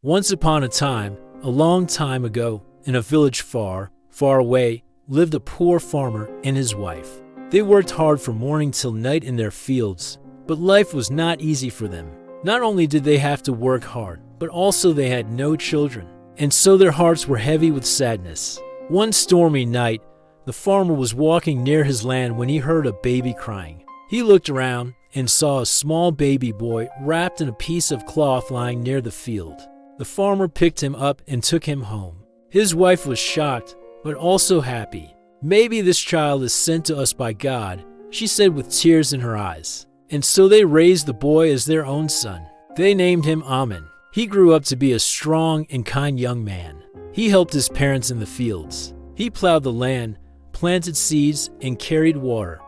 Once upon a time, a long time ago, in a village far, far away, lived a poor farmer and his wife. They worked hard from morning till night in their fields, but life was not easy for them. Not only did they have to work hard, but also they had no children, and so their hearts were heavy with sadness. One stormy night, the farmer was walking near his land when he heard a baby crying. He looked around and saw a small baby boy wrapped in a piece of cloth lying near the field. The farmer picked him up and took him home. His wife was shocked, but also happy. "Maybe this child is sent to us by God," she said with tears in her eyes. And so they raised the boy as their own son. They named him Amen. He grew up to be a strong and kind young man. He helped his parents in the fields. He plowed the land, planted seeds, and carried water,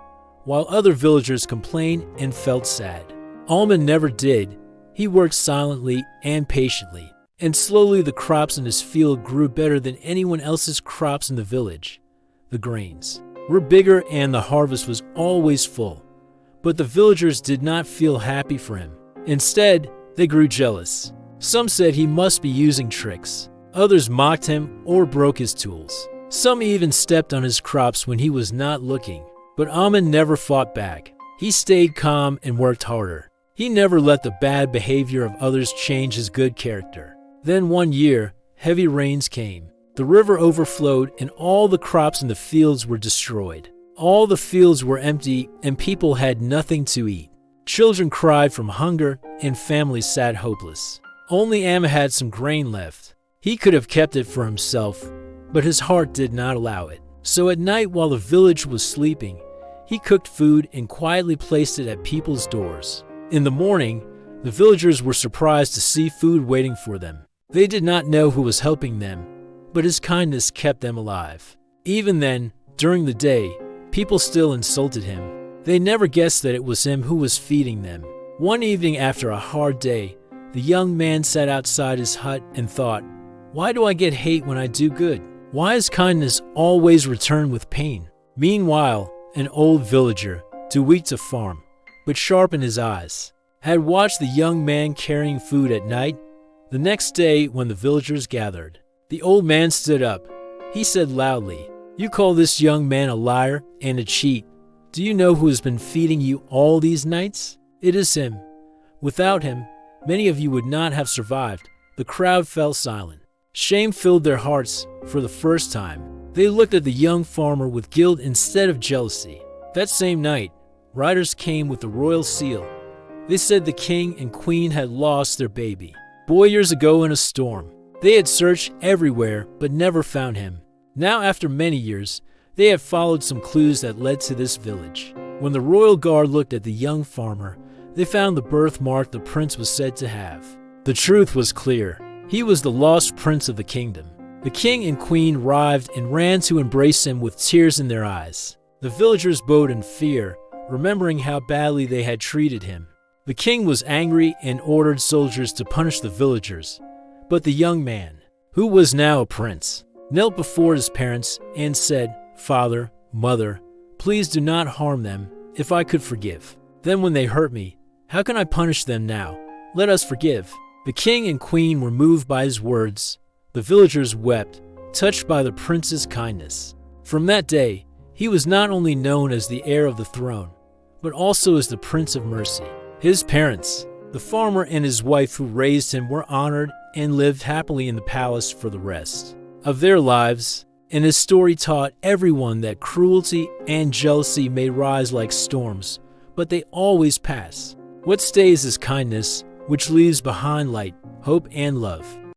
while other villagers complained and felt sad. Amen never did. He worked silently and patiently. And slowly the crops in his field grew better than anyone else's crops in the village. The grains were bigger and the harvest was always full. But the villagers did not feel happy for him. Instead, they grew jealous. Some said he must be using tricks. Others mocked him or broke his tools. Some even stepped on his crops when he was not looking. But Amen never fought back. He stayed calm and worked harder. He never let the bad behavior of others change his good character. Then one year, heavy rains came. The river overflowed and all the crops in the fields were destroyed. All the fields were empty and people had nothing to eat. Children cried from hunger and families sat hopeless. Only Amen had some grain left. He could have kept it for himself, but his heart did not allow it. So at night while the village was sleeping, he cooked food and quietly placed it at people's doors. In the morning, the villagers were surprised to see food waiting for them. They did not know who was helping them, but his kindness kept them alive. Even then, during the day, people still insulted him. They never guessed that it was him who was feeding them. One evening after a hard day, the young man sat outside his hut and thought, "Why do I get hate when I do good? Why is kindness always returned with pain?" Meanwhile, an old villager, too weak to farm, but sharp in his eyes, had watched the young man carrying food at night. The next day, when the villagers gathered, the old man stood up. He said loudly, "You call this young man a liar and a cheat. Do you know who has been feeding you all these nights? It is him. Without him, many of you would not have survived." The crowd fell silent. Shame filled their hearts for the first time. They looked at the young farmer with guilt instead of jealousy. That same night, riders came with the royal seal. They said the king and queen had lost their baby boy years ago in a storm. They had searched everywhere but never found him. Now, after many years, they had followed some clues that led to this village. When the royal guard looked at the young farmer, they found the birthmark the prince was said to have. The truth was clear. He was the lost prince of the kingdom. The king and queen arrived and ran to embrace him with tears in their eyes. The villagers bowed in fear, remembering how badly they had treated him. The king was angry and ordered soldiers to punish the villagers. But the young man, who was now a prince, knelt before his parents and said, "Father, mother, please do not harm them. If I could forgive them when they hurt me, how can I punish them now? Let us forgive." The king and queen were moved by his words. The villagers wept, touched by the prince's kindness. From that day, he was not only known as the heir of the throne, but also as the Prince of Mercy. His parents, the farmer and his wife who raised him, were honored and lived happily in the palace for the rest of their lives. And his story taught everyone that cruelty and jealousy may rise like storms, but they always pass. What stays is kindness, which leaves behind light, hope, and love.